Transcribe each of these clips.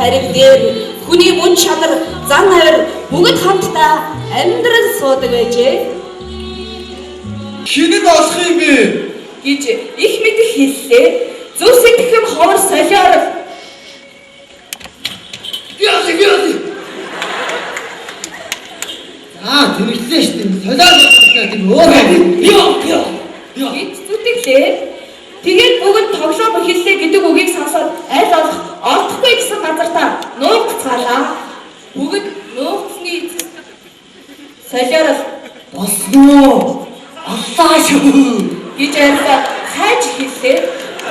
гариг дээр хүний мөн чанар, зан авир бүгд хамтдаа амьдран суудаг байжээ. Шинэд олох юм бэ? Гэж их мэдэх хэллээ. Зөв сэтгэхэн ховор солиор. Яа. Тэрэлээ шүү дээ. Солиор гэдэг нь өөр юм. Бид зүтгэлээ. Тэгээд бүгд тоглоом эхэллээ гэдэг үгийг сонсоод аль олохгүй гэсэн газартаа нуугцгаалаа. Бүгд нуугцны солиор босноо. Аллаа шүү гэж ярьсаа хайж хэллээ.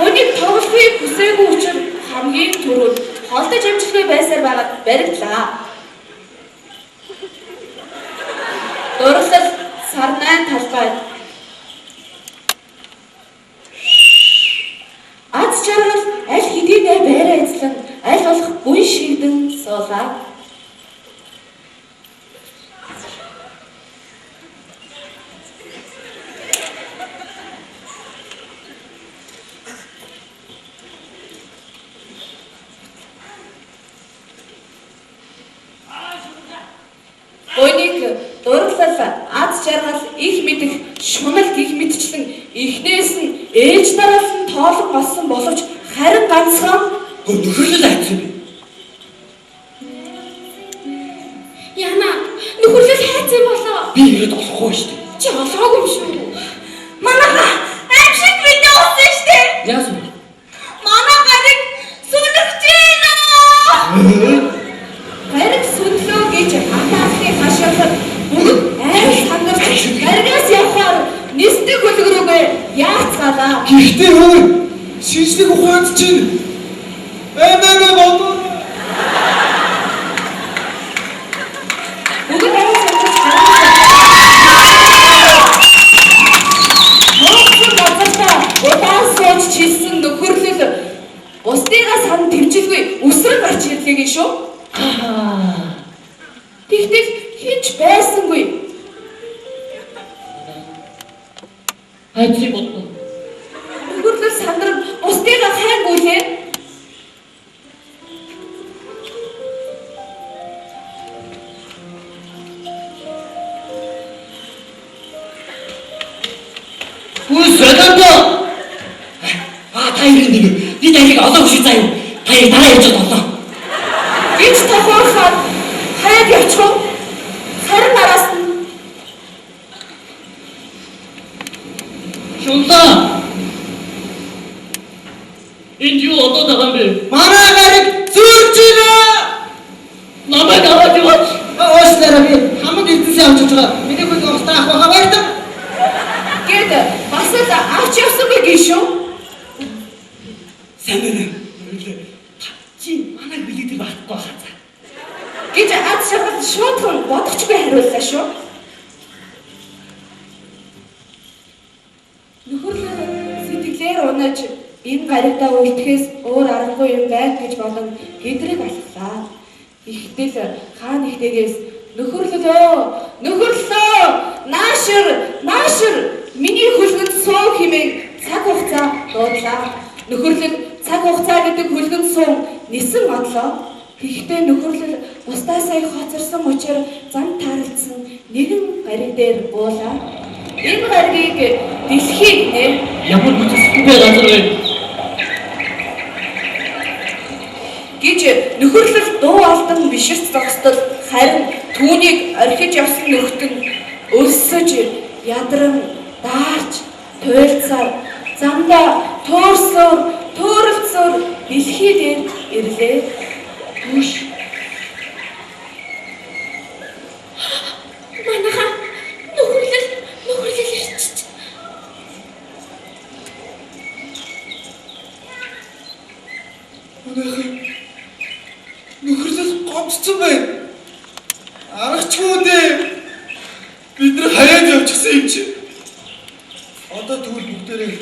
Үүнийг тоглохыг хүсээгүй учраас хамгийн түрүүнд холдож амжилтгүй байсаар байгаад баригдлаа. Дурлал сарнайн талбай. Аз жаргал аль хэдийнэ байраа эзлэн аль болох гүн шигдэн суулаа. Ойник дурлал аз жаргал их мэдэх шунал гих мэдчлэн эхнээс нь ээж нараас нь тоолон болсон боловч харин ганцхан нөхөрлөл хайцсан юм. Яна нөхөрлөл хайцсан болоо. Би ирээд олохгүй шүү дээ. Чи олоогүй юм шүү. Манайха аимшиг видео uuсан шүү дээ. Яасан бэ? Манай гариг сүнэгчээ нөө. Гариг сүнлөө гэж хатаасны хашаахад бүгд айс хандарч гаригаас явахаар нисдэг хөлгөрөөгөө яацгаалаа. Гэхдээ хөө шинжлэх ухаанд чинь бодоо. Бүгд айс хандарч удаас чилсэн нөхөрлөл бусдыгаас хан тэмжилгүй өсрөн гарч ирлээ гин шүү. Тэгтэл хинч байсангүй. Хайцсан бодно. Нөхөрлөл сандран бусдыгаа хайггүй лээ. Солиордоо. Таяр нэг би тарийг олоогүй шиг заяа. Таяр дараа явж олоо. Гэж тохиолоход хайд явчих. Харин араас нь Шунлаа. Энд юу одоо байгаа юм бэ? Манай гариг зөрж байна. Намайг аваад яваач. Оослаараа би хамаг эзэнсээ авч байгаа. Миний хөл гомстой ах байгаа баяртай. гээд бас л авч явсангүй гин шүү. Сайн байна. Чи манай хөлийг байхгүй хаа. Гэж аз жаргал шууд бодохчгүй хариуллаа шүү. Нөхөрлөл сэтгэлээр унаж энэ гаригдаа үлдэхээс өөр аргагүй юм байна гэж болон хэдрэг алхлаа. Ихтэл хаа нэгтээс нөхөрлөлөө наашир миний хөлгөнд суу хэмээн цаг хугацаа дуудлаа. Нөхөрлөл цаг хугацаа гэдэг хөлгөнд суу нисэн бодлоо. Гэхдээ нөхөрлөл бусдаас сая хоцорсон учраас зам тааралдсан нэгэн гариг дээр буулаа. Энэ гаригийг дэлхийг нэ Ямар бүтэцгүй газар вэ? гэж нөхөрлөл дуу алдан биширц зогсдол харин түүнийг орхиж явсан нөхдөд өлсөж ядран даарч туйлцаар замдаа төөрөлцөөр дэлхий дээр ирлээ. Түш манайха нөхөрлөл ирчих. Нөхөрлөл гомцсон байна. Аргачлгүй дээ. Бид нар хаяад явчихсан юм чи. Одоо тэгвэл бүгдээрээ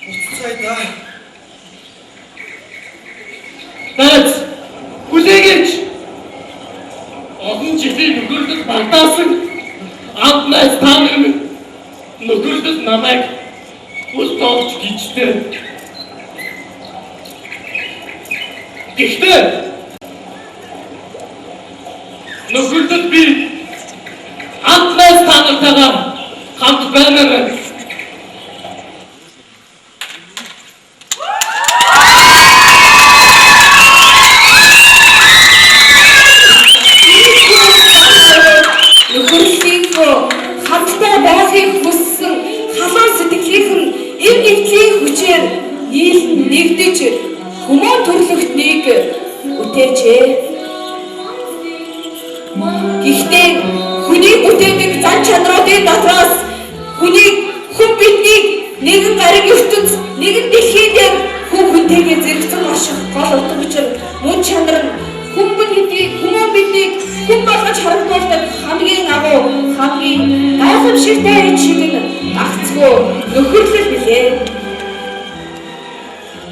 буццай даа. Бац! Хүлээгэж! Олон жилийн нөхөрлөл багтаасан амтнаас таамаг нөхөрлөл намайг үл тоолж гिचтэй. Гэхдээ нөхөрлөд би хамтнаас танартайгаар хамт баймаар. Хамтдаа байхыг хүссэн халуун сэтгэлийнхэн эв нэгдлийн хүчээр нэгдэж хүмүүн төрлөختнийг бүтээжээ. Гэхдээ хүний бүтээдэг зан чанаруудын дотроос хүн биднийг нэгэн гариг ертөнц, нэгэн дэлхий дээр хүнтэйгээ зэрэгцэн орших гол утга учир мөн чанар нь хүмүүс биднийг хүн болгож харагдуулдаг хамгийн агуу, хамгийн гайхамшигтай чиг нь агцгүй нөхөрлөл билээ.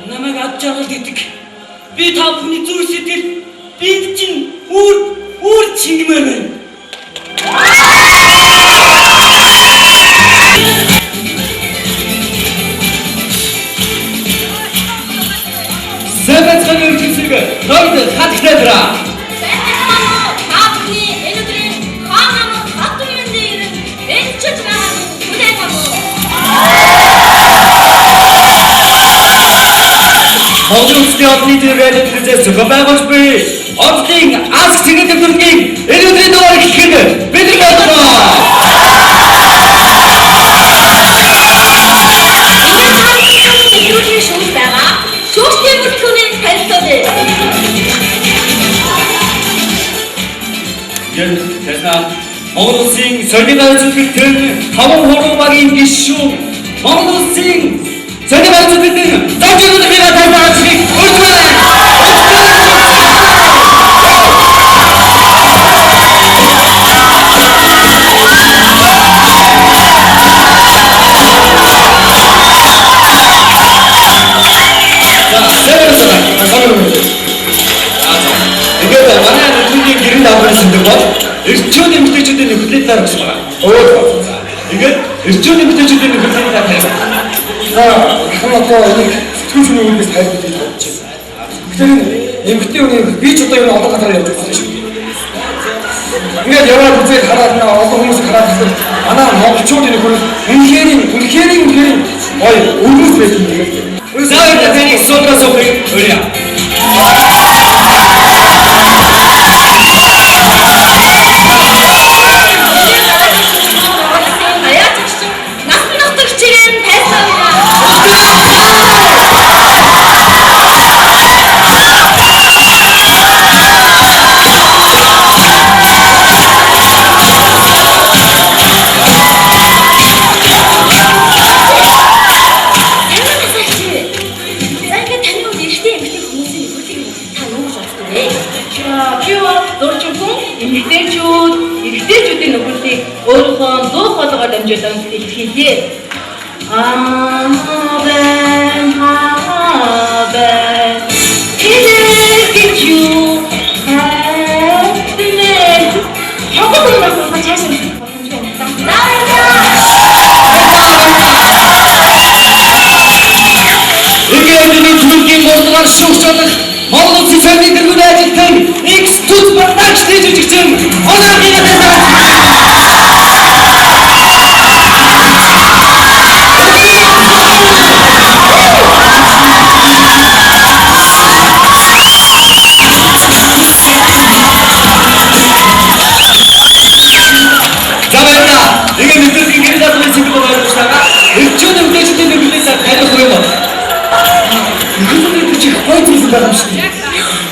Намайг авчаагаад идэг. Би та бүхний зүрх сэтгэл бид чинь үр чингмээр байна. Сэвэцхан үргэлжлэг нойд хатгтайдраа. Хожуултын одны зэрэг хэлж зөвхөн байгуулж буй оддын аз тэгээд төргийн элүүдийн доор ихэд бид бодлоо. Элүүдийн шүүх байгаа. Шүүхтийн бүтээгдэхүүнийг танилцуулъя. Тэсна Монгол Улсын солидар зүтгэл таван хуруу багийн гишүүн Монгол Улсын солидар зүтгэл докторын хязгаарыг хүргэнэ. Ингээд манай нүдний гэрэн давхарсан бол эрчүүд эмэгтэйчүүдийн нөхөрлөлөөр өгсөн байна. Ингээд эрчүүд эмэгтэйчүүдийн нөхөрлөлөөр тавьсан. Хэн одоо энийг сэтгүүл хүний үгээс тайлбарлаж байна. Тэгэхээр эмэгтэй хүний би ч одоо энэ олон газар явж байгаа шүү. Ингээд яваад үзээд хараад олон хүмүүс хараад үзээд манай монголчуудын нөхөрлөл үнэхээр гоё өвгөс байсан юм. Заавал тэнийг суулгаж өгөх өрөө. Эмэгтэйчүүдийн нөхөрлөлийг өөрийнхөө дуу хоолойгоор дамжуулан хэлхийе. Гэж юу Монгол Улсын соёлын тэргүүний ажилтан X-Tut Production жүжигчин Оногийн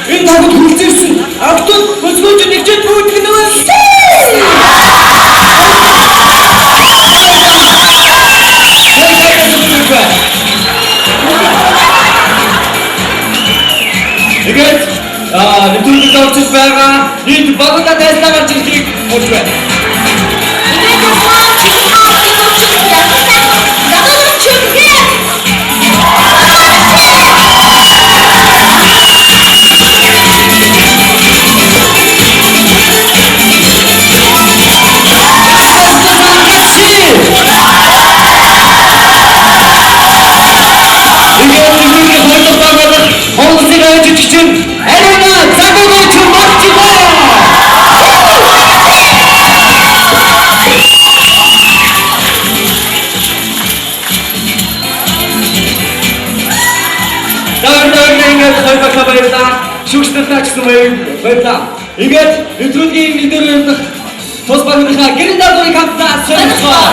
энэ таг хүлцэрсэн автод хөсгөөж нэгжээд бүгд гэнэ. Тэгээд нэвтрүүлэг орчиж байгаа нийт багтаа тайлбар гарч ирэхийг хүсэж байна. Монгол Улсын жүжигчин Арина Загоогч магтжээ. гэсэн баярлалаа. Ингээд нэвтрүүлгийн лидер тус багийнхаа гэрэн даалгаврыг хамтдаа солилцгоо.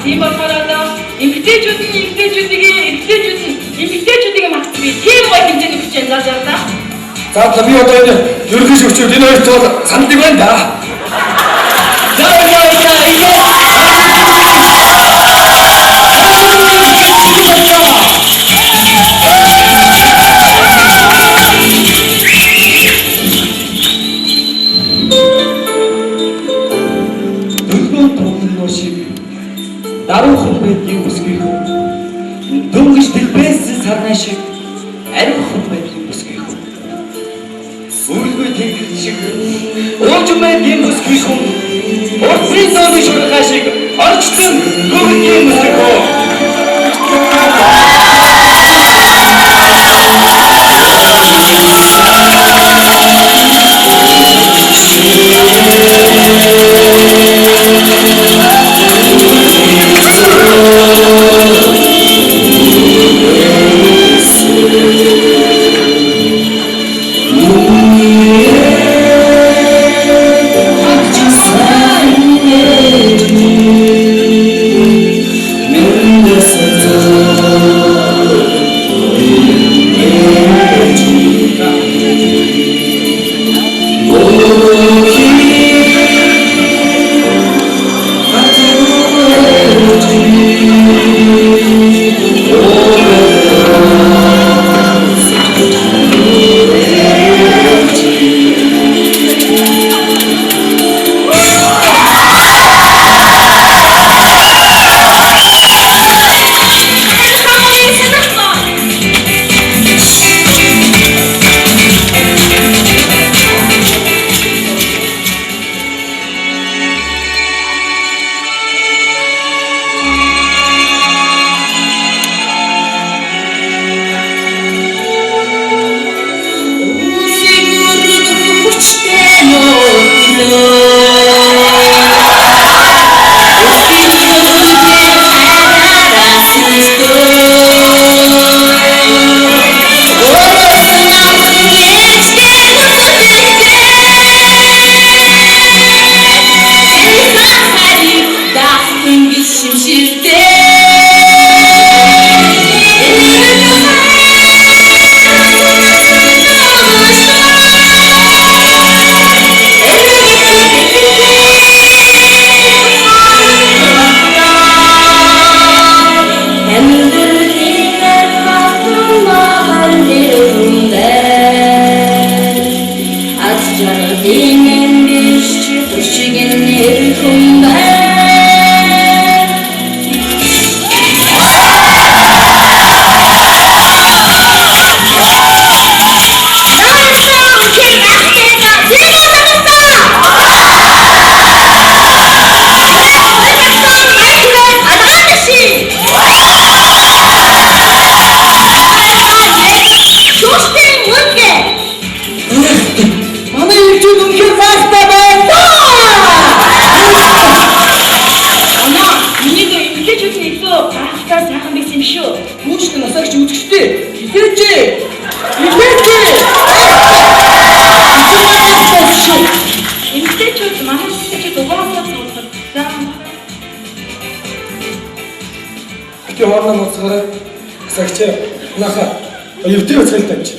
Тийм болохоор эмэгтэйчүүдийн магтвал тийм гоё хэмжээний хүч яаж яваа. За би одоо энэ ерөнхий шүүгчид энэ хоёрт бол санддаг байна да. Даруухан байдгийн бүсгийхүү дөнгөж дэлбээс сарнаа шиг ариухан байдгийн бүсгийхүү сүлгүй тэнгэр шиг уужим байдгийн бүсгийхүү урдсын зооны шурхаа шиг орчлон гүгдгийн бүсгийхүү ч манай чи дугаартай болох. За. Гэтэ хоорондоо моцгороо асагч наха өвдөө өцгөлтэй юм чи.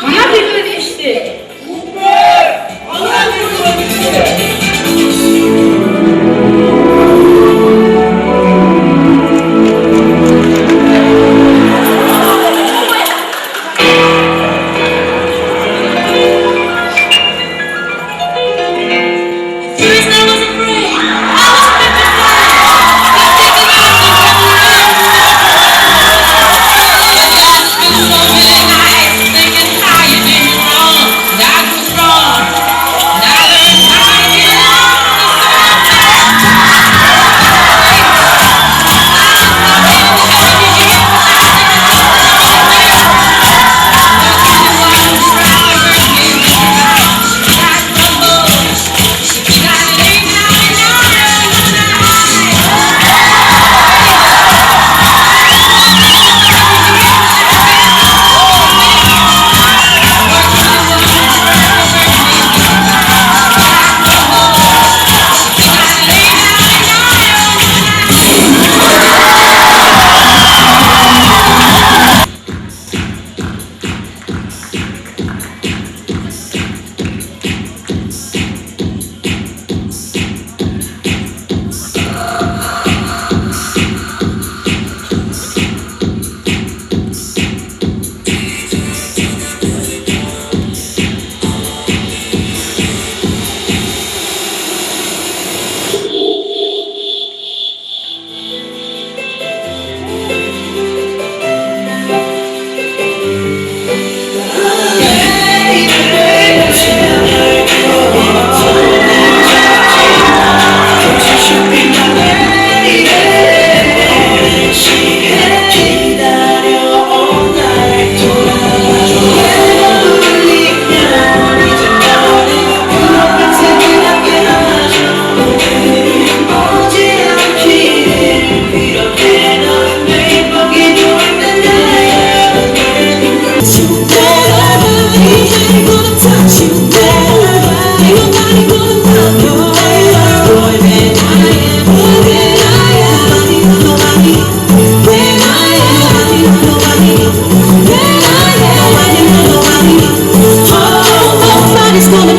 Манай хэлмээр шүү дээ.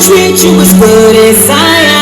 Treat you as good as I am.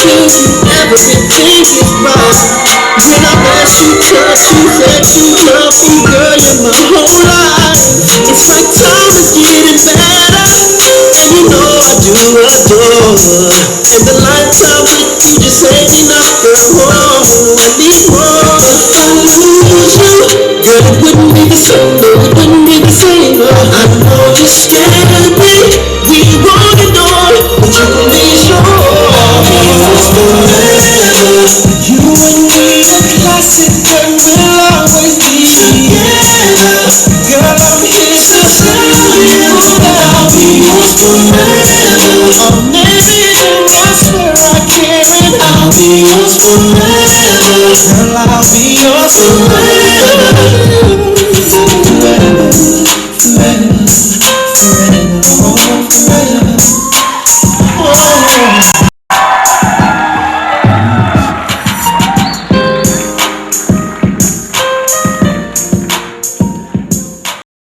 you, everything is right. When I met you, touch you, said you love me, girl, you're my whole life. It's like time is getting better, and you know I do adore. And the lifetime with you just ain't enough, girl. Whoa, I need more. If I lose you, girl, it wouldn't be the same. No, it wouldn't be the same. I know you're scared of me. We want it all, but you can be sure it's forever. You and me, a classic, and we'll always be together. Girl, I'm here to tell you that I'll be yours forever. Amazing, I swear I care, and I'll be yours forever. Girl, I'll be yours forever. Forever, forever, forever, forever. Oh.